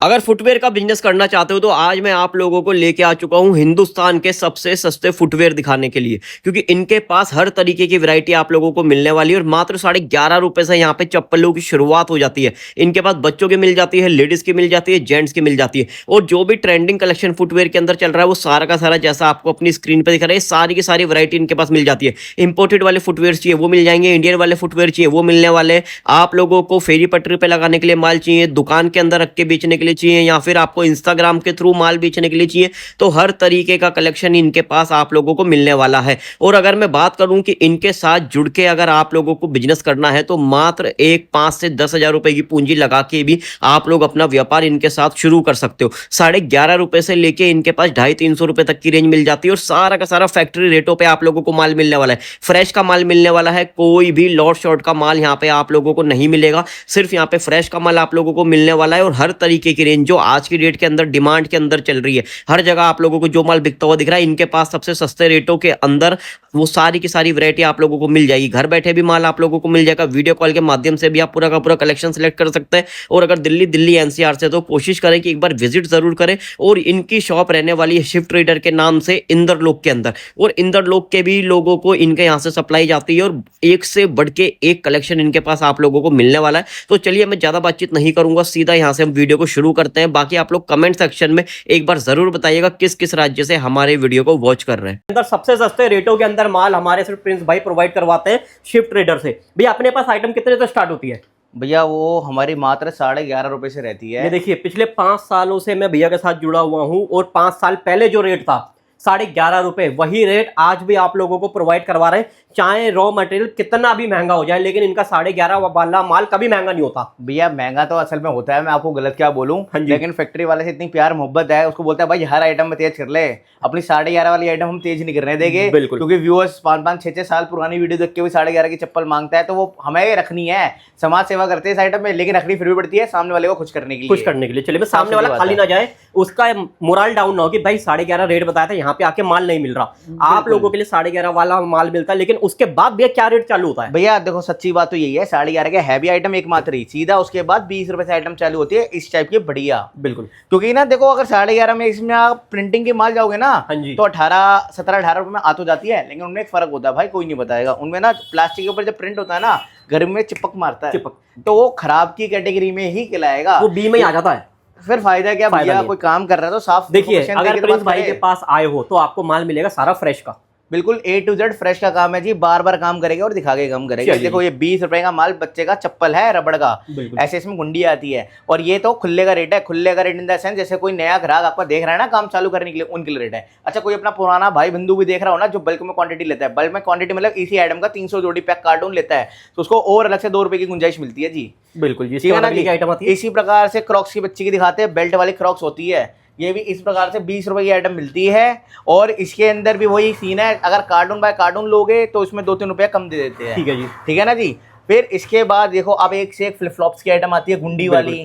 अगर फुटवियर का बिजनेस करना चाहते हो तो आज मैं आप लोगों को लेके आ चुका हूं हिंदुस्तान के सबसे सस्ते फुटवियर दिखाने के लिए, क्योंकि इनके पास हर तरीके की वैरायटी आप लोगों को मिलने वाली है और मात्र 11.5 रुपए से यहाँ पे चप्पलों की शुरुआत हो जाती है। इनके पास बच्चों की मिल जाती है, लेडीज की मिल जाती है, जेंट्स की मिल जाती है और जो भी ट्रेंडिंग कलेक्शन फुटवियर के अंदर चल रहा है वो सारा का सारा जैसा आपको अपनी स्क्रीन पर दिखा रहा है सारी की सारी वैरायटी इनके पास मिल जाती है। इंपोर्टेड वाले फुटवेयर चाहिए वो मिल जाएंगे, इंडियन वाले फुटवेयर चाहिए वो मिलने वाले हैं। आप लोगों को फेरी पटरी पे लगाने के लिए माल चाहिए, दुकान के अंदर रख के बेचने के लिए चाहिए, या फिर आपको इंस्टाग्राम के थ्रू माल बेचने के लिए चाहिए, तो हर तरीके का कलेक्शन इनके पास आप लोगों को मिलने वाला है। और अगर मैं बात करूं कि इनके साथ जुड़ के अगर आप लोगों को बिजनेस करना है तो मात्र एक 5 से 10 हजार रुपए की पूंजी लगा के भी आप लोग अपना व्यापार इनके साथ शुरू कर सकते हो। 11.5 रुपए से लेके इनके पास 250-300 रुपए तक की रेंज मिल जाती है और सारा का सारा फैक्ट्री रेटों पे आप लोगों को माल मिलने वाला है। फ्रेश का माल मिलने वाला है, कोई भी लॉट शॉर्ट का माल यहाँ पे आप लोगों को नहीं मिलेगा। सिर्फ यहाँ पे फ्रेश का माल आप लोगों को मिलने वाला है और हर तरीके की रेंज जो आज की डेट के अंदर डिमांड के अंदर चल रही है, हर जगह आप लोगों को जो माल बिकता हुआ दिख रहा है इनके पास सबसे सस्ते रेटों के अंदर वो सारी की सारी वैरायटी आप लोगों को मिल जाएगी। घर बैठे भी माल आप लोगों को मिल जाएगा, वीडियो कॉल के माध्यम से भी आप पूरा का पूरा कलेक्शन सेलेक्ट कर सकते हैं। और अगर दिल्ली एनसीआर से तो कोशिश करें कि एक बार विजिट जरूर करें। और इनकी शॉप रहने वाली है शिफ्ट ट्रेडर के नाम से इंदरलोक के अंदर, और इंदरलोक के भी लोगों को इनके यहाँ से सप्लाई जाती है और एक से बढ़ के एक कलेक्शन इनके पास आप लोगों को मिलने वाला है। तो चलिए मैं ज्यादा बातचीत नहीं करूंगा, सीधा यहाँ से हम वीडियो को शुरू करते हैं। बाकी आप लोग कमेंट सेक्शन में एक बार जरूर बताइएगा किस किस राज्य से हमारे वीडियो को वॉच कर रहे हैं। अंदर सबसे सस्ते रेटों के अंदर माल हमारे सिर्फ प्रिंस भाई प्रोवाइड करवाते हैं शिफ्ट ट्रेडर से। भैया अपने पास आइटम कितने से स्टार्ट होती है? भैया वो हमारी मात्र 11.5 रुपए से रहती है। ये देखिए पिछले 5 सालों से मैं भैया के साथ जुड़ा हुआ हूं और 5 साल पहले जो रेट था 11.5 रुपए, वही रेट आज भी आप लोगों को प्रोवाइड करवा रहे हैं। चाहे रॉ मटेरियल कितना भी महंगा हो जाए, लेकिन इनका 11.5 वाला माल कभी महंगा नहीं होता। भैया महंगा तो असल में होता है, मैं आपको गलत क्या बोलूं, हाँ जी। लेकिन फैक्ट्री वाले से इतनी प्यार मोहब्बत है, उसको बोलता है भाई हर आइटम में तेज कर ले, अपनी 11.5 वाली आइटम हम तेज नहीं करने देंगे। बिल्कुल। क्योंकि व्यूअर्स 5-5, 6-6 साल पुरानी वीडियो देख के भी 11.5 की चप्पल मांगता है, तो वो हमें रखनी है। समाज सेवा करते हैं इस आइटम में, लेकिन रखनी फिर भी पड़ती है सामने वाले को खुश करने के लिए। खुश करने के लिए। चलिए सामने वाला खाली ना जाए, उसका मोरल डाउन ना हो कि भाई 11.5 रेट बताया था, यहाँ पे आके माल नहीं मिल रहा। आप लोगों के लिए 11.5 वाला माल मिलता है, लेकिन उसके बाद भैया क्या रेट चालू होता है? भैया देखो सच्ची बात तो यही है, 11.5 का हैवी आइटम एकमात्र ही, सीधा उसके बाद 20 रुपए से आइटम चालू होती है इस टाइप की बढ़िया। बिल्कुल। क्योंकि ना देखो अगर 11.5 में इसमें आप प्रिंटिंग के माल जाओगे ना, हाँ जी। तो 17-18 रुपए में आ तो जाती है, लेकिन उनमें एक फर्क होता है भाई, कोई नहीं बताएगा। उनमें ना प्लास्टिक के ऊपर जब प्रिंट होता है ना, गर्मी में चिपक मारता है, तो वो खराब की कैटेगरी में ही खिलाएगा, वो बी में ही आ जाता है। फिर फायदा क्या भैया, कोई काम कर रहा है तो साफ देखिए अगर प्रिंस भाई के पास आए हो तो आपको माल मिलेगा सारा फ्रेश का, बिल्कुल A to Z फ्रेश का काम है जी, बार बार काम करेगा और दिखा के काम करेगा। देखो ये 20 रुपए का माल बच्चे का चप्पल है रबड़ का, ऐसे इसमें गुंडी आती है, और ये तो खुले का रेट है। खुले का रेट इन द सेंस जैसे कोई नया ग्राहक आपका देख रहा है ना काम चालू करने के लिए, उनके लिए रेट है। अच्छा कोई अपना पुराना भाई बंधु भी देख रहा हो ना, जो बल्क में क्वांटिटी लेता है, बल्क में क्वांटिटी मतलब इसी आइटम का 300 जोड़ी पैक कार्टून लेता है, तो उसको और अलग से 2 रुपए की गुंजाइश मिलती है जी। बिल्कुल जी, ठीक है ना जी। इसी प्रकार से क्रॉक्स की बच्ची की दिखाते हैं, बेल्ट वाली क्रॉक्स होती है, ये भी इस प्रकार से 20 रुपए की आइटम मिलती है। और इसके अंदर भी वही सीन है, अगर कार्टून बाय कार्टून लोगे तो इसमें 2-3 रुपया कम दे देते हैं। ठीक है जी, ठीक है ना जी। फिर इसके बाद देखो अब एक से एक फ्लिप फ्लॉप्स की आइटम आती है गुंडी वाली।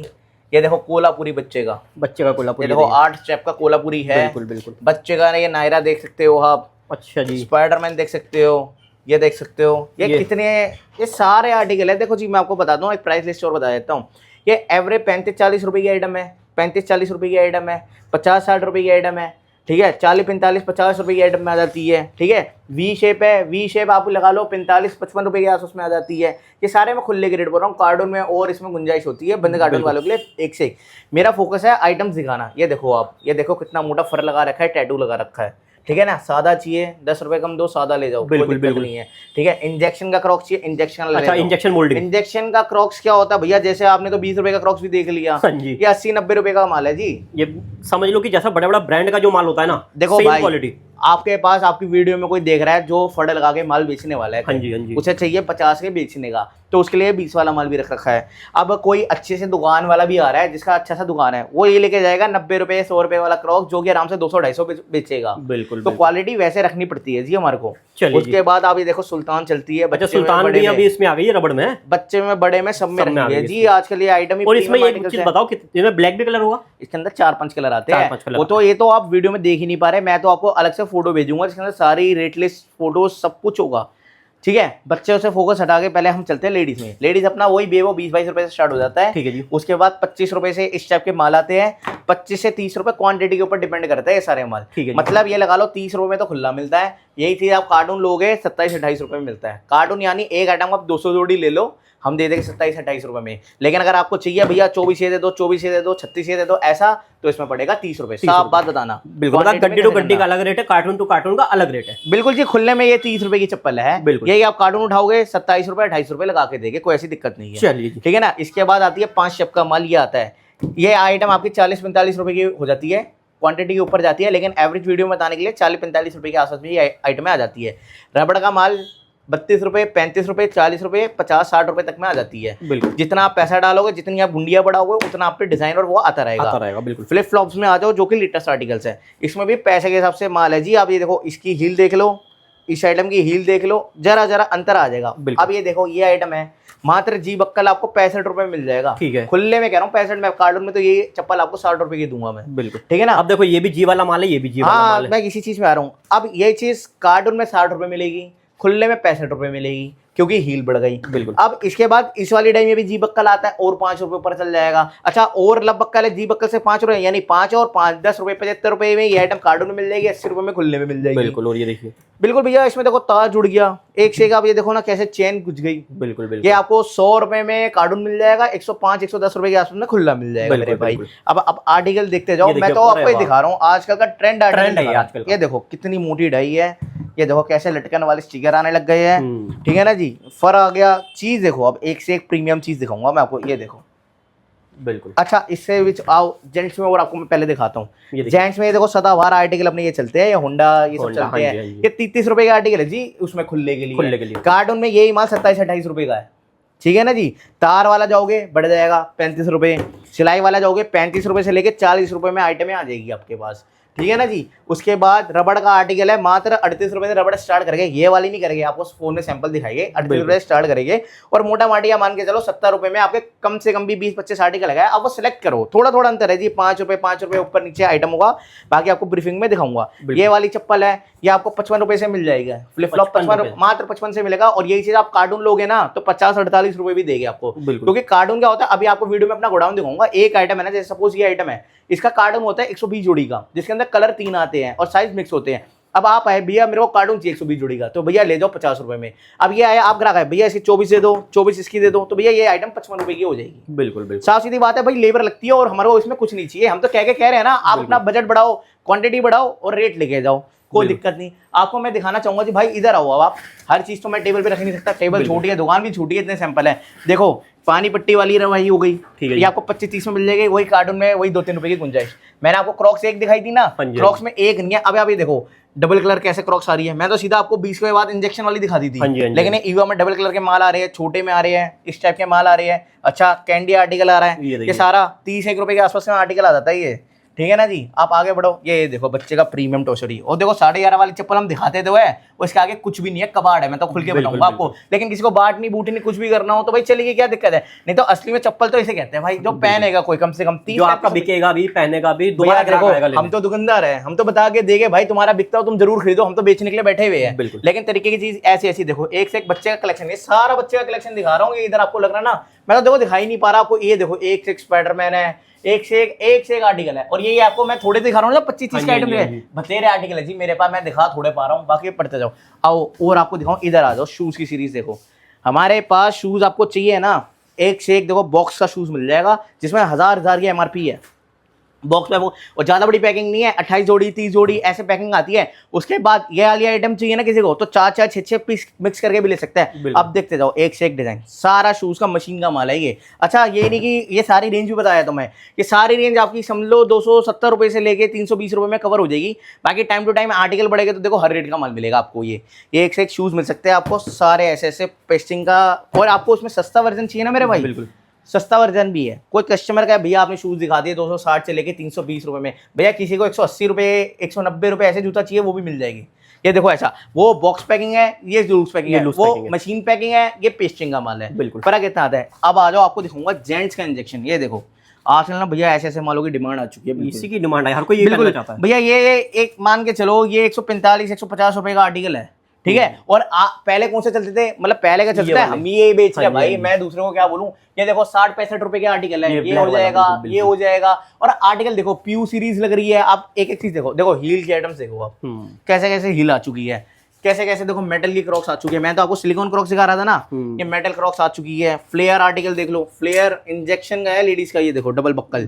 ये देखो कोलापुरी बच्चे का कोलापुरी, देखो 8 स्टेप का कोलापुरी है। बिल्कुल बिल्कुल बच्चे का। ये नायरा देख सकते हो आप, अच्छा जी, स्पाइडरमैन देख सकते हो, ये देख सकते हो, ये कितने, ये सारे आर्टिकल है। देखो जी मैं आपको बता दूं, एक प्राइस लिस्ट और बता देता हूँ। ये एवरेज 35-40 रुपए की आइटम है, 35-40 रुपए की आइटम है, 50-60 रुपए की आइटम है, ठीक है, 40-45-50 रुपए की आइटम में आ जाती है। ठीक है, वी शेप है, वी शेप आप लगा लो 45-55 रुपए के आसपास में आ जाती है। ये सारे मैं खुले के रेट बोल रहा हूँ, कार्टून में और इसमें गुंजाइश होती है बंद कार्टून वालों के लिए एक से एक। मेरा फोकस है आइटम्स दिखाना। ये देखो आप, ये देखो कितना मोटा फर लगा रखा है, टैटू लगा रखा है, ठीक है ना। सादा चाहिए 10 रुपए कम दो, सादा ले जाओ, बिल्कुल बिल्कुल नहीं है। ठीक है, इंजेक्शन का क्रॉक्स चाहिए, इंजेक्शन। अच्छा इंजेक्शन मोल्डिंग। इंजेक्शन का क्रॉक्स क्या होता है भैया, जैसे आपने तो 20 रुपए का क्रॉक्स भी देख लिया, ये 80-90 रुपए का माल है जी। ये समझ लो कि जैसा बड़ा बड़ा ब्रांड का जो माल होता है ना, देखो भाई क्वालिटी आपके पास, आपकी वीडियो में कोई देख रहा है जो फड़ लगा के माल बेचने वाला है, हाँ जी हाँ जी, उसे चाहिए 50 के बेचने का, तो उसके लिए 20 वाला माल भी रख रखा है। अब कोई अच्छे से दुकान वाला भी आ रहा है जिसका अच्छा सा दुकान है, वो ये लेके जाएगा 90 रुपए 100 रुपए वाला क्रॉक्स, जो कि आराम से 200-250 बेचेगा। बिल्कुल। तो क्वालिटी वैसे रखनी पड़ती है जी हमारे को। उसके बाद आप ये देखो सुल्तान चलती है, बच्चे सुल्तान भी अभी इसमें आ गई है, रबड़ में, बच्चे में बड़े में सब में रखी है जी आजकल ये आइटम। और इसमें एक चीज बताओ, इसमें ब्लैक भी कलर होगा, इसके अंदर 4-5 कलर आते हैं। वो तो ये तो आप वीडियो में देख ही नहीं पा रहे, मैं तो आपको अलग से फोटो भेजूंगा जिसके अंदर सारी रेट लिस्ट फोटो सब कुछ होगा, ठीक है। बच्चों से फोकस हटा के पहले हम चलते हैं लेडीज में। लेडीज अपना वही बेवो 20-22 रुपए से स्टार्ट हो जाता है, ठीक है जी। उसके बाद 25 रुपए से इस टाइप के माल आते हैं, 25 से 30 रुपए क्वांटिटी के ऊपर डिपेंड करता है ये सारे माल, ठीक है। मतलब ये लगा लो 30 रुपए में तो खुला मिलता है। यही चीज आप कार्टून लोगे 27-28 रुपए में मिलता है। कार्टून यानी एक आइटम आप 200 जोड़ी ले लो, हम दे देंगे 27-28 रुपए में। लेकिन अगर आपको चाहिए भैया 24 ये दे दो, 24 ये दे दो, 36 ये दे दो, ऐसा तो इसमें पड़ेगा 30 रुपए। साफ बात बताना, बिल्कुल। गड्डी टू गड्डी का अलग रेट है, कार्टून टू कार्टून का अलग रेट है। बिल्कुल जी। खुलने में ये 30 रुपए की चप्पल है, बिल्कुल। यही आप कार्टून उठाओगे 27 रुपए 28 रुपए लगा के देंगे, कोई ऐसी दिक्कत नहीं है, चलिए, ठीक है ना। इसके बाद आती है 5 शप का माल, ये आता है। ये आइटम आपकी 40-45 रुपए की हो जाती है, क्वांटिटी के ऊपर जाती है, लेकिन एवरेज वीडियो में बताने के लिए 40-45 रुपए के आसपास में ये आइटम आ जाती है। रबड़ का माल 32 रुपए, 35 रुपए, 40 रुपए, 50-60 रुपए तक में आ जाती है, बिल्कुल। जितना आप पैसा डालोगे, जितनी आप गुंडिया बढ़ाओगे, उतना आप पे डिजाइन और वो आता रहेगा, बिल्कुल। फ्लिप फ्लॉप्स में आ जाओ, जो कि लेटेस्ट आर्टिकल्स है, इसमें भी पैसे के हिसाब से माल है जी। आप ये देखो, इसकी हील देख लो, इस आइटम की हील देख लो, जरा जरा अंतर आ जाएगा। अब ये देखो, ये आइटम है मात्र जी बक्कल आपको 65 रुपए में मिल जाएगा, ठीक है। खुले में कह रहा हूँ 65 में, कार्टून में तो ये चप्पल आपको 60 रुपए की दूंगा मैं, बिल्कुल, ठीक है ना। अब देखो, ये भी जी वाला माल है, ये भी जी वाला माल है। मैं किसी चीज में आ रहा हूँ। अब ये चीज कार्टून में 60 रुपए मिलेगी, खुले में 65 रुपए मिलेगी, क्योंकि हील बढ़ गई, बिल्कुल। अब इसके बाद इस वाली डाई में भी जी बक्कल आता है और 5 रुपए ऊपर चल जाएगा। अच्छा, और लब बक्कल है जी बक्कल से 5 रुपए, यानी 5 और 5 10 रुपए, 75 रुपए में ये आइटम कार्टून में मिल जाएगी, 80 रुपए में खुलने में मिल जाएगी, बिल्कुल। और ये देखिए, बिल्कुल भैया, इसमें देखो तार जुड़ गया एक से एक। आप ये देखो ना कैसे चेन गुज गई, बिल्कुल बिल्कुल। ये आपको 100 रुपए में कार्टून मिल जाएगा, 105-110 रुपए के आसपास में खुला मिल जाएगा मेरे भाई। अब आर्टिकल देखते जाओ, मैं तो आपको दिखा रहा हूँ आजकल का ट्रेंड है आजकल। ये देखो कितनी मोटी डाई है, ये देखो कैसे लटकन वाले स्टिकर आने लग गए हैं, ठीक है ना जी। फर आ गया। चीज देखो, अब एक से एक प्रीमियम चीज दिखाऊंगा मैं आपको, ये देखो, बिल्कुल। अच्छा, इससे विच आओ जेंट्स में, और आपको मैं पहले दिखाता हूँ। जेंट्स में ये देखो सदाबहार आर्टिकल अपने ये चलते हैं, ये होंडा ये सब चलते हैं। ये 33 रुपए का आर्टिकल है जी, उसमें खुलने के लिए। कार्टून में यही माल 27-28 रुपए का है, ठीक है ना जी। तार वाला जाओगे बढ़ जाएगा 35 रुपए, सिलाई वाला जाओगे 35 रुपए से लेके 40 रुपए में आइटमें आ जाएगी आपके पास, ठीक है ना जी। उसके बाद रबड़ का आर्टिकल है, मात्र 38 रुपए से रबड़ स्टार्ट करेंगे। ये वाली नहीं करेंगे, आपको फोन में सैंपल दिखाएंगे, 38 रुपए स्टार्ट करेंगे। और मोटा माटिया मान के चलो 70 रुपए में आपके कम से कम भी 20-25 आर्टिकल है। अब वो सिलेक्ट करो, थोड़ा थोड़ा अंतर है जी, 5 रुपए ऊपर नीचे आइटम होगा, बाकी आपको ब्रीफिंग में दिखाऊंगा। ये वाली चप्पल है, ये आपको 55 रुपए से मिल जाएगा, फ्लिप फ्लॉप 55 मात्र 55 से मिलेगा। और यही चीज आप कार्टून लोगे ना तो 50-48 रुपए भी देंगे आपको, क्योंकि कार्टून क्या होता है, अभी आपको वीडियो में अपना गोडाउन दिखाऊंगा। एक आइटम है ना, जैसे सपोज ये आइटम है, इसका कार्टून होता है 120 जोड़ी का, जिसके अंदर कलर 3 आते हैं और साइज मिक्स होते हैं। अब आप आए भैया मेरे को कार्टून चाहिए 120 जोड़ी का, तो भैया ले जाओ 50 रुपए में। अब ये आया, आप ग्राहक है, भैया इसकी 24 दे दो, 24 इसकी दे दो, तो भैया ये आइटम 55 रुपए की हो जाएगी, बिल्कुल बिल्कुल। साफ सीधी बात है भाई, लेबर लगती है और हमारे को इसमें कुछ नहीं चाहिए। हम तो कह रहे हैं ना, आप अपना बजट बढ़ाओ, क्वांटिटी बढ़ाओ और रेट लेके जाओ, कोई दिक्कत नहीं। आपको मैं दिखाना चाहूंगा जी, भाई इधर आओ। अब आप हर चीज तो मैं टेबल पे रख नहीं सकता, टेबल छोटी है, दुकान भी छोटी है, इतने सैंपल है। देखो पानी पट्टी वाली रवाई हो गई, ठीक है, ये आपको 25-30 में मिल जाएगी। वही कार्टून में वही 2-3 रुपए की गुंजाइश। मैंने आपको क्रॉक्स एक दिखाई थी ना, क्रॉक्स में एक नहीं है। अब आप ये देखो डबल कलर कैसे क्रॉक्स आ रही है। मैं तो सीधा आपको 20 के बाद इंजेक्शन वाली दिखा दी थी, लेकिन ईवा में डबल कलर के माल आ रहे हैं, छोटे में आ रहे हैं, इस टाइप के माल आ रहे हैं। अच्छा, कैंडी आर्टिकल आ रहा है, ये सारा 30-1 रुपए के आसपास में आर्टिकल आ जाता है ये, ठीक है ना जी। आप आगे बढ़ो, ये देखो बच्चे का प्रीमियम टोसरी, और देखो 11.5 वाली चप्पल हम दिखाते तो है, उसके आगे कुछ भी नहीं है, कबाड़ है। मैं तो खुल के बताऊंगा आपको, लेकिन किसी को बाट नहीं बूटी नहीं कुछ भी करना हो तो भाई चलिए, क्या दिक्कत है। नहीं तो असली में चप्पल तो इसे कहते हैं भाई, जो पहनेगा कोई कम से कम 30, जो आपका बिकेगा भी, पहनेगा भी, हम तो दुकानदार है, हम तो बता के देंगे भाई तुम्हारा बिकता हो तुम जरूर खरीदो, हम तो बेचने के लिए बैठे हुए हैं। लेकिन तरीके की चीज ऐसी ऐसी देखो, एक से एक बच्चे का कलेक्शन, ये सारा बच्चे का कलेक्शन दिखा रहा हूँ। इधर आपको लग रहा ना, मैं तो देखो दिखाई नहीं पा रहा आपको। ये देखो एक से एक स्पाइडरमैन है, एक से एक आर्टिकल है। और ये आपको मैं थोड़े दिखा रहा हूँ, 25-30 का आइटम है, बतेरे आर्टिकल है जी मेरे पास, मैं दिखा थोड़े पा रहा हूँ, बाकी पढ़ते जाओ। आओ और आपको दिखाऊं, इधर आ जाओ, शूज की सीरीज देखो। हमारे पास शूज आपको चाहिए ना, एक से एक देखो बॉक्स का शूज मिल जाएगा, जिसमें 1000 की MRP है बॉक्स में वो, और ज्यादा बड़ी पैकिंग नहीं है, 28 जोड़ी 30 जोड़ी ऐसे पैकिंग आती है। उसके बाद ये वाली आइटम चाहिए ना किसी को, तो 4-4 6-6 पीस मिक्स करके भी ले सकते हैं। अब देखते जाओ, एक से एक डिजाइन, सारा शूज का मशीन का माल है ये। अच्छा, ये नहीं कि ये सारी रेंज भी बताया तो मैं, ये सारी रेंज आपकी समझ लो 270 रुपए से लेके 320 रुपए में कवर हो जाएगी। बाकी टाइम टू टाइम आर्टिकल बढ़ेगा तो देखो हर रेट का माल मिलेगा आपको। ये एक से एक शूज मिल सकते हैं आपको, सारे ऐसे ऐसे पेस्टिंग का। और आपको उसमें सस्ता वर्जन चाहिए ना मेरे भाई, बिल्कुल सस्ता वर्जन भी है। कोई कस्टमर का भैया आपने शूज दिखा दिए 260 से लेके 320 रुपए में, भैया किसी को 180 रुपए 190 रुपए ऐसे जूता चाहिए वो भी मिल जाएगी। ये देखो ऐसा, वो बॉक्स पैकिंग है, ये लूज पैकिंग है, वो मशीन पैकिंग है, ये पेस्टिंग का माल है, बिल्कुल फर्क इतना आता है। अब आ जाओ, आपको दिखाऊंगा जेंट्स का इंजेक्शन। ये देखो आजकल ना भैया ऐसे ऐसे मालों की डिमांड आ चुकी है, इसी की डिमांड है, हर कोई ये करना चाहता है भैया। ये एक मान के चलो, ये 145-150 रुपए का आर्टिकल है, ठीक है। और पहले कौन से चलते थे, मतलब पहले का चलता है, हम ये बेच रहे हैं भाई, मैं दूसरे को क्या बोलूं। ये देखो 60-65 रुपए के आर्टिकल है, ये हो जाएगा, ये हो जाएगा। और आर्टिकल देखो पीयू सीरीज लग रही है। आप एक एक चीज देखो, देखो हील की आइटम्स देखो आप, कैसे कैसे हील आ चुकी है, कैसे कैसे देखो मेटल की क्रॉक्स आ चुकी है। मैं तो आपको सिलिकॉन क्रॉक्स सिखा रहा था ना, ये मेटल क्रॉक्स आ चुकी है। फ्लेयर आर्टिकल देख लो, फ्लेयर इंजेक्शन का है लेडीज का, ये देखो डबल बक्कल,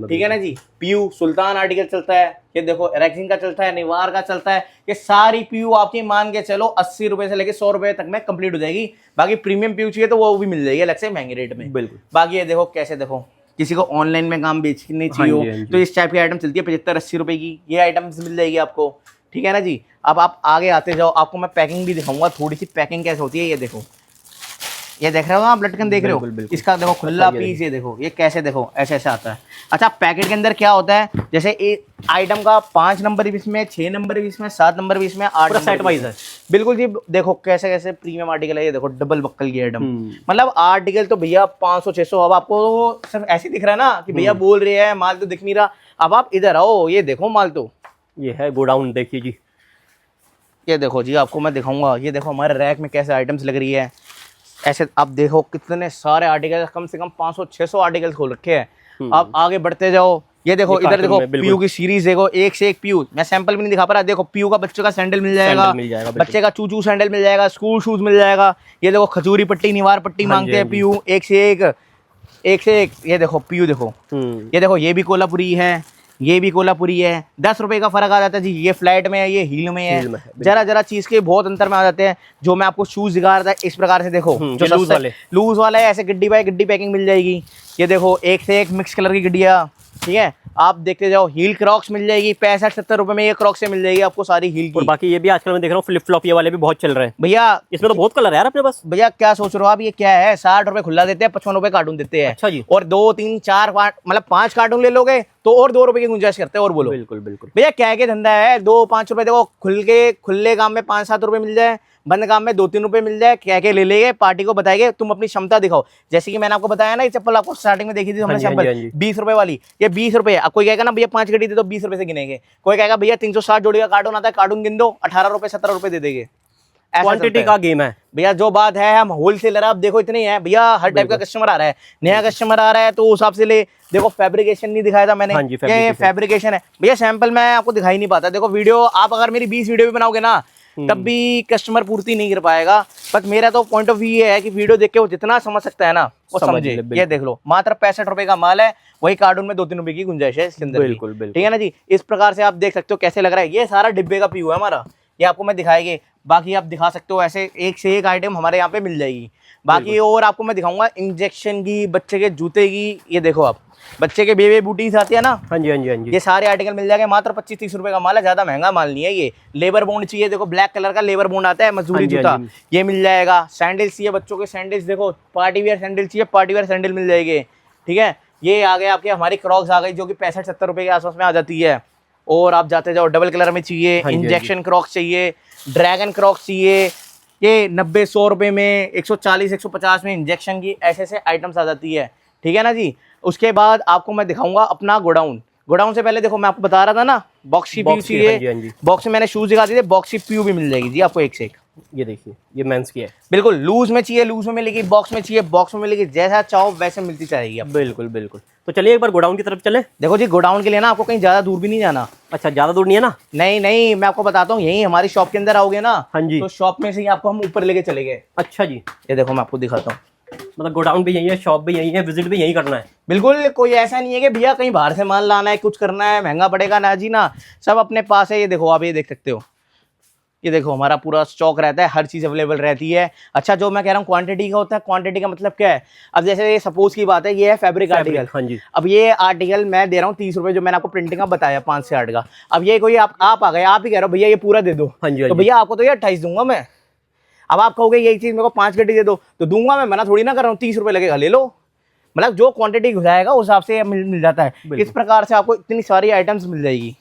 ठीक है ना जी। पीयू सुल्तान आर्टिकल चलता है, ये देखो रैक्सिन का चलता है, निवार का चलता है। ये सारी पीयू आपकी मान के चलो 80 रुपए से लेके 100 रुपए तक में कंप्लीट हो जाएगी। बाकी प्रीमियम पीयू चाहिए तो वो भी मिल जाएगी अलग से महंगे रेट में। बिल्कुल। बाकी ये देखो कैसे, देखो किसी को ऑनलाइन में काम बेचने चाहिए तो इस टाइप की आइटम चलती है 75-80 रुपए की, ये आइटम्स मिल जाएगी आपको, ठीक है ना जी। अब आप आगे आते जाओ, आपको मैं पैकिंग भी दिखाऊंगा, थोड़ी सी पैकिंग कैसे होती है। ये देखो, ये देख रहे हो आप लटकन देख रहे हो, इसका देखो खुला पीस, ये देखो ये कैसे, देखो ऐसे ऐसे आता है। अच्छा पैकेट के अंदर क्या होता है, जैसे एक आइटम का 5 नंबर भी इसमें, 6 नंबर भी इसमें, 7 नंबर भी इसमें, 8 सेट वाइज है। बिल्कुल जी, देखो कैसे कैसे प्रीमियम आर्टिकल है। ये देखो डबल बक्कल की आइटम, मतलब आर्टिकल तो भैया 500-600। अब आपको सब ऐसे दिख रहा है ना कि भैया बोल रहे हैं, माल तो दिख नहीं रहा। अब आप इधर आओ, ये देखो माल तो, ये है गोडाउन, देखिए जी, ये देखो जी, आपको मैं दिखाऊंगा। ये देखो हमारे रैक में कैसे आइटम्स लग रही है, ऐसे आप देखो कितने सारे आर्टिकल, कम से कम 500-600 आर्टिकल्स खोल रखे हैं। आप आगे बढ़ते जाओ, ये देखो इधर देखो पीयू की सीरीज देखो, एक से एक पीयू। मैं सैंपल भी नहीं दिखा पा रहा, देखो पीयू का बच्चे का सैंडल मिल जाएगा, बच्चे का चूचू सैंडल मिल जाएगा, स्कूल शूज मिल जाएगा। ये देखो खजूरी पट्टी, निवार पट्टी मांगते हैं पीयू, एक से एक, एक से एक। ये देखो पीयू देखो, ये देखो ये भी कोल्हापुरी है, ये भी कोल्हापुरी है। 10 रुपए का फर्क आ जाता है जी, ये फ्लैट में है, ये हील में है। जरा जरा चीज के बहुत अंतर में आ जाते हैं। जो मैं आपको शूज दिखा रहा था इस प्रकार से देखो, जो लूज वाला है, ऐसे गड्डी बाय गड्डी पैकिंग मिल जाएगी। ये देखो एक से एक मिक्स कलर की गड्डिया, ठीक है। आप देखते जाओ, हील क्रॉक्स मिल जाएगी 65-70 रुपए में, ये क्रॉक्स से मिल जाएगी आपको सारी हील की। और बाकी ये भी आजकल मैं देख रहा हूँ फ्लिप फ्लॉप ये वाले भी बहुत चल रहे हैं भैया, इसमें तो बहुत कलर है यार अपने पास। भैया क्या सोच रहे हो आप, ये क्या है, 60 रुपए खुला देते हैं, 55 रुपए कार्टून देते हैं। अच्छा जी। और 2, 3, 4 मतलब 5 कार्टून ले लोगे तो और 2 रुपए की गुंजाइश करते हैं। और बोलो। बिल्कुल बिल्कुल भैया, क्या क्या धंधा है, 2-5 रुपए देखो, खुले काम में 5-7 रुपए मिल जाए, बंद काम में 2-3 रुपए मिल जाए, क्या क्या ले लेंगे, पार्टी को बताएंगे, तुम अपनी क्षमता दिखाओ। जैसे कि मैंने आपको बताया ना, ये चप्पल आपको स्टार्टिंग में देखी थी हमने सैंपल, 20 रुपए वाली, ये 20 रुपए। अब कोई कहेगा ना भैया 5 गड्डी दे दो, 20 रुपए से गिनेंगे। कोई कहेगा भैया 360 जोड़ी का कार्टून आता है, कार्टून गिन दो, 18 रुपए 17 रुपए दे देंगे। क्वांटिटी का गेम है भैया, जो बात है, हम होलसेलर, आप देखो इतने है भैया, हर टाइप का कस्टमर आ रहा है, नया कस्टमर आ रहा है तो उस हिसाब से ले। देखो फैब्रिकेशन नहीं दिखाया था मैंने, ये फैब्रिकेशन है भैया, सैंपल मैं आपको दिखाई नहीं पाता। देखो वीडियो आप अगर मेरी 20 वीडियो भी बनाओगे ना, तब भी कस्टमर पूर्ति नहीं कर पाएगा। बट मेरा तो पॉइंट ऑफ व्यू ये है कि वीडियो देख के वो जितना समझ सकता है ना, वो समझे। ये देख लो, मात्र 65 रुपए का माल है, वही कार्टून में 2-3 रुपए की गुंजाइश है इसके अंदर। बिल्कुल बिल्कुल, ठीक है ना जी। इस प्रकार से आप देख सकते हो कैसे लग रहा है। ये सारा डिब्बे का पीयू है हमारा, ये आपको मैं दिखाएंगे। बाकी आप दिखा सकते हो, ऐसे एक से एक आइटम हमारे यहाँ पे मिल जाएगी। बाकी और आपको मैं दिखाऊंगा इंजेक्शन की, बच्चे के जूते की। ये देखो आप, बच्चे के बेबी बूटीज आती है ना, हाँ जी हाँ जी हाँ जी, ये सारे आर्टिकल मिल जाएंगे। मात्र 25-30 रुपए का माल है, ज्यादा महंगा माल नहीं है। ये लेबर बोन्ड चाहिए, देखो ब्लैक कलर का लेबर बोन्ड आता है, मजदूरी जूता, ये मिल जाएगा। सैंडल्स चाहिए बच्चों के, सैंडल्स देखो, पार्टी वेयर सैंडल चाहिए, पार्टी वेयर सैंडल मिल जाएंगे, ठीक है। ये आ गए आपके, हमारी क्रॉक्स आ गई जो कि 65-70 रुपए के आसपास में आ जाती है। और आप जाते जाओ, डबल कलर में चाहिए, इंजेक्शन क्रॉक्स चाहिए, ड्रैगन क्रॉक्स चाहिए, ये 90-100 रुपए में, 140-150 में इंजेक्शन की, ऐसे ऐसे आइटम्स आ जाती है, ठीक है ना जी। उसके बाद आपको मैं दिखाऊंगा अपना गोडाउन। गोडाउन से पहले देखो, मैं आपको बता रहा था ना, बॉक्स की पीयू चाहिए, बॉक्स में मैंने शूज दिखा दिए, बॉक्स की पीयू भी मिल जाएगी जी आपको एक से एक। ये देखिए, ये मेंस की है, बिल्कुल लूज में चाहिए लूज में मिलेगी, बॉक्स में चाहिए बॉक्स में मिलेगी, जैसा चाहो वैसे मिलती चाहिए। बिल्कुल बिल्कुल। तो चलिए एक बार गोडाउन की तरफ चले। देखो जी, गोडाउन के लिए ना आपको कहीं ज्यादा दूर भी नहीं जाना। अच्छा, ज्यादा दूर नहीं है ना? नहीं नहीं, मैं आपको बताता हूँ, यही हमारी शॉप के अंदर आओगे ना, हाँ जी, तो शॉप में से ही आपको हम ऊपर लेके चले गए। अच्छा जी, ये देखो मैं आपको दिखाता हूँ, मतलब गोडाउन भी यही है, शॉप भी यही है, विजिट भी यही करना है। बिल्कुल, कोई ऐसा नहीं है कि भैया कहीं बाहर से माल लाना है, कुछ करना है, महंगा पड़ेगा, ना जी ना, सब अपने पास है। ये देखो आप, ये देख सकते हो, ये देखो हमारा पूरा स्टॉक रहता है, हर चीज अवेलेबल रहती है। अच्छा, जो मैं कह रहा हूँ क्वांटिटी का होता है, क्वांटिटी का मतलब क्या है, अब जैसे सपोज की बात है, ये है फैब्रिक आर्टिकल, हाँ जी, अब ये आर्टिकल मैं दे रहा हूँ 30 रुपए, जो मैंने आपको प्रिंटिंग का बताया 5 से 8 का। अब ये कोई आप आ गए, आप ही कह रहे हो भैया ये पूरा दे दो, हाँ जी, तो भैया आपको तो ये 28 दूंगा मैं। अब आप कहोगे यही चीज मेरे को 5 गड्डी दे दो, तो दूंगा मैं, मना थोड़ी ना कर रहा हूँ, 30 रुपए लगेगा, ले लो। मतलब जो क्वांटिटी घुसाएगा उस हिसाब से मिल जाता है। इस प्रकार से आपको इतनी सारी आइटम्स मिल जाएगी।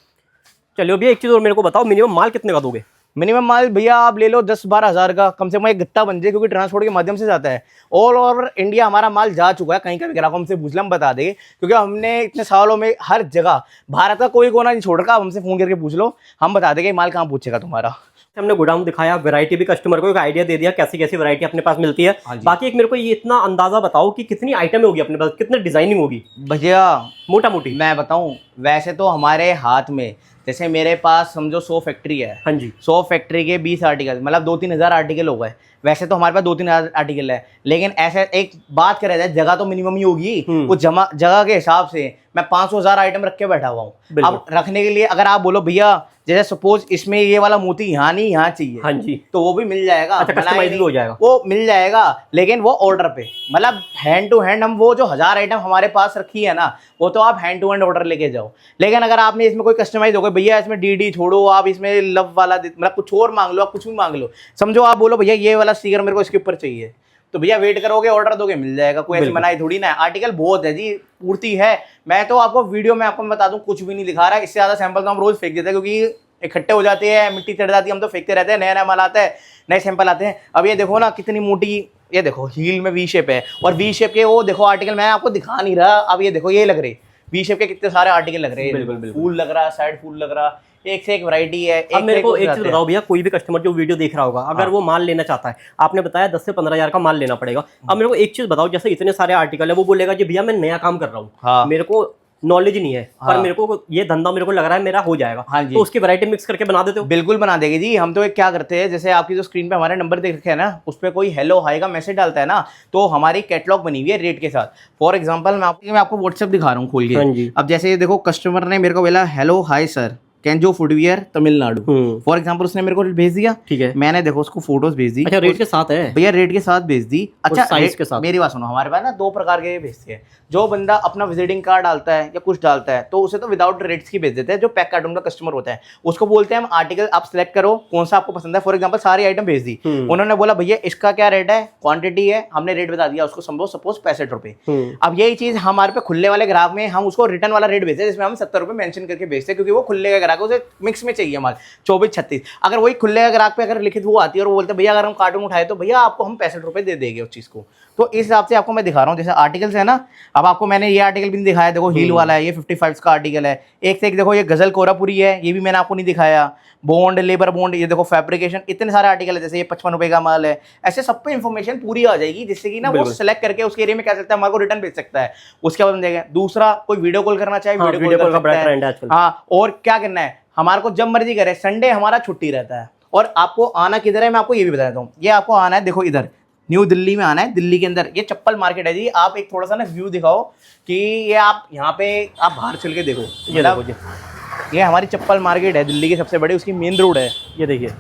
चलिए भैया एक चीज और मेरे को बताओ, मिनिमम माल कितने का दोगे? मिनिमम माल भैया आप ले लो 10-12 हज़ार का, कम से कम एक गत्ता बन जाए, क्योंकि ट्रांसपोर्ट के माध्यम से जाता है। ऑल ओवर इंडिया हमारा माल जा चुका है, कहीं का भी ग्राहक हमसे पूछ ले हम बता देंगे, क्योंकि हमने इतने सालों में हर जगह भारत का कोई कोना नहीं छोड़ रखा। आप हमसे फोन करके पूछ लो, हम बता देंगे माल कहाँ पूछेगा तुम्हारा। हमने गोडाउन दिखाया, वैरायटी भी कस्टमर को एक आइडिया दे दिया कैसी कैसी वैरायटी अपने पास मिलती है। बाकी एक मेरे को ये इतना अंदाजा बताओ कि कितनी आइटम होगी अपने पास, कितनी डिजाइनिंग होगी भैया? मोटा मोटी मैं बताऊं, वैसे तो हमारे हाथ में जैसे मेरे पास समझो 100 फैक्ट्री है। हाँ जी। 100 फैक्ट्री के 20 आर्टिकल, मतलब 2-3 हज़ार आर्टिकल हो गए। वैसे तो हमारे पास 2-3 हज़ार आर्टिकल है, लेकिन ऐसे एक बात करें जाए, जगह तो मिनिमम ही होगी। उस जगह के हिसाब से मैं 500,000 आइटम रख के बैठा हुआ हूँ। अब रखने के लिए अगर आप बोलो भैया जैसे सपोज इसमें ये वाला मोती यहाँ नहीं यहाँ चाहिए, हाँ जी, तो वो भी मिल जाएगा। अच्छा, कस्टमाइज भी हो जाएगा, वो मिल जाएगा, लेकिन वो ऑर्डर पे, मतलब हैंड टू हैंड। हम वो जो 1000 आइटम हमारे पास रखी है ना, वो तो आप हैंड टू हैंड ऑर्डर लेके जाओ। लेकिन अगर आपने इसमें कोई कस्टमाइज हो गया, भैया इसमें डीडी छोड़ो, आप इसमें लव वाला मतलब कुछ और मांग लो, आप कुछ भी मांग लो। समझो आप बोलो भैया ये वाला स्टिकर मेरे को इसके ऊपर चाहिए, तो भैया वेट करोगे, ऑर्डर दोगे, मिल जाएगा। कोई ऐसी मनाही थोड़ी ना है। आर्टिकल बहुत है जी, पूर्ति है। मैं तो आपको वीडियो में आपको बता दूं, कुछ भी नहीं दिखा रहा है। इससे ज्यादा सैंपल तो हम रोज फेंक देते हैं, क्योंकि इकट्ठे हो जाते हैं, मिट्टी चढ़ जाती है, हम तो फेंकते रहते हैं। नया नया माल आता है, नए सैंपल आते हैं। अब ये देखो ना कितनी मोटी, ये देखो हील में वी शेप है, और वी शेप के वो देखो आर्टिकल मैं आपको दिखा नहीं रहा। अब ये देखो ये लग रहे वी शेप के कितने सारे आर्टिकल लग रहे हैं। फूल लग रहा है, साइड फूल लग रहा, एक से एक वैरायटी है। अब मेरे को एक चीज बताओ भैया, कोई भी कस्टमर जो वीडियो देख रहा होगा, अगर वो माल लेना चाहता है, आपने बताया 10 से 15,000 का माल लेना पड़ेगा। अब मेरे को एक चीज बताओ, जैसे इतने सारे आर्टिकल है, वो बोलेगा जी भैया मैं नया काम कर रहा हूँ, मेरे को नॉलेज नहीं है, पर मेरे को ये धंधा मेरे को लग रहा है मेरा हो जाएगा, तो उसकी वैरायटी मिक्स करके बना देते हो? बिल्कुल बना देगी जी। हम तो एक क्या करते हैं, जैसे आपकी जो स्क्रीन पे हमारे नंबर देख रखे हैं ना, उस पर कोई हेलो हाई का मैसेज डालता है ना, तो हमारी कैटलॉग बनी हुई है रेट के साथ। फॉर एग्जांपल मैं आपको व्हाट्सएप दिखा रहा हूँ खोल के। अब जैसे ये देखो, कस्टमर ने मेरे को बोला hello hi sir कैंजो footwear Tamil Nadu, for example उसने मेरे को भेज दिया। ठीक है, मैंने देखो उसको फोटोज भेज दी। अच्छा, रेट के साथ है भैया, रेट के साथ भेज दी। अच्छा, साइज के साथ। मेरी बात सुनो, हमारे पास ना 2 प्रकार के भेजते हैं। जो बंदा अपना विजिटिंग कार्ड डालता है या कुछ डालता है, तो उसे तो विदाउट रेट्स की भेज देते हैं। जो पैक कार्टून का कस्टमर होता है, उसको बोलते हैं हम आर्टिकल आप सिलेक्ट करो कौन सा आपको पसंद है। फॉर एग्जांपल सारी आइटम भेज दी, उन्होंने बोला भैया इसका क्या रेट है, क्वांटिटी है, हमने रेट बता दिया उसको, सपोज 65 रुपए। अब यही चीज हमारे पे खुले वाले ग्राहक में हम उसको रिटर्न वाला रेट भेजते हैं, जिसमें हम 70 रुपए मेंशन करके भेजते हैं, क्योंकि वो खुले का ग्राहक, उसे मिक्स में चाहिए माल 24-36। अगर वही खुले का ग्राहक पे अगर लिखित वो आती है और वो बोलते हैं भैया अगर हम कार्टून उठाए तो भैया आपको हम 65 रुपए दे देंगे उस चीज को। तो इस हिसाब से आपको मैं दिखा रहा हूँ। जैसे आर्टिकल्स है ना, अब आपको मैंने ये आर्टिकल भी नहीं दिखाया, देखो हील वाला है, ये 55 का आर्टिकल है। एक से एक देखो, ये गजल कोरापुरी है, ये भी मैंने आपको नहीं दिखाया। बॉन्ड, लेबर बॉन्ड, ये देखो फैब्रिकेशन, इतने सारे आर्टिकल है। जैसे ये 55 रुपए का माल है। ऐसे सब पे इन्फॉर्मेशन पूरी आ जाएगी, जिससे कि ना वो सेलेक्ट करके उसके एरिया में क्या सकता है, हमारे को रिटर्न भेज सकता है। उसके बाद हम देखें, दूसरा कोई वीडियो कॉल करना चाहे, वीडियो कॉल का बड़ा ट्रेंड है आजकल। हाँ, और क्या करना है, हमारे को जब मर्जी करे, संडे हमारा छुट्टी रहता है। और आपको आना किधर है, मैं आपको ये भी बता देता हूँ। ये आपको आना है, देखो इधर न्यू दिल्ली में आना है। दिल्ली के अंदर ये चप्पल मार्केट है जी। आप एक थोड़ा सा ना व्यू दिखाओ कि ये आप यहाँ पे आप बाहर चल के देखो, ये देखो, ये हमारी चप्पल मार्केट है दिल्ली की सबसे बड़ी, उसकी मेन रोड है। ये देखिए,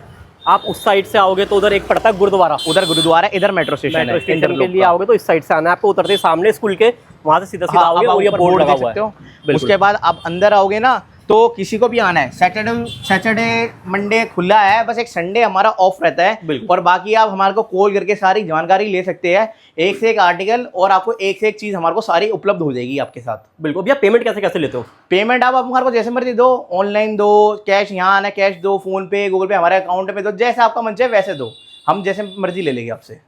आप उस साइड से आओगे तो उधर एक पड़ता है गुरुद्वारा, उधर गुरुद्वारा, इधर मेट्रो स्टेशन है। के लिए आओगे तो इस साइड से आना है आपको, उतरते सामने स्कूल के वहां से सीधा सीधा आओगे और ये बोर्ड लगा हुआ है। उसके बाद आप अंदर आओगे ना, तो किसी को भी आना है, सैटरडे मंडे खुला है, बस एक संडे हमारा ऑफ रहता है। और बाकी आप हमारे को कॉल करके सारी जानकारी ले सकते हैं, एक से एक आर्टिकल, और आपको एक से एक चीज हमारे को सारी उपलब्ध हो जाएगी आपके साथ। बिल्कुल भैया, पेमेंट कैसे कैसे लेते हो? पेमेंट आप हमारे को जैसे मर्जी दो, ऑनलाइन दो, कैश यहाँ आना कैश दो, फोन पे, गूगल पे, हमारे अकाउंट में दो, जैसे आपका मन चाहे वैसे दो, हम जैसे मर्जी ले लेंगे आपसे।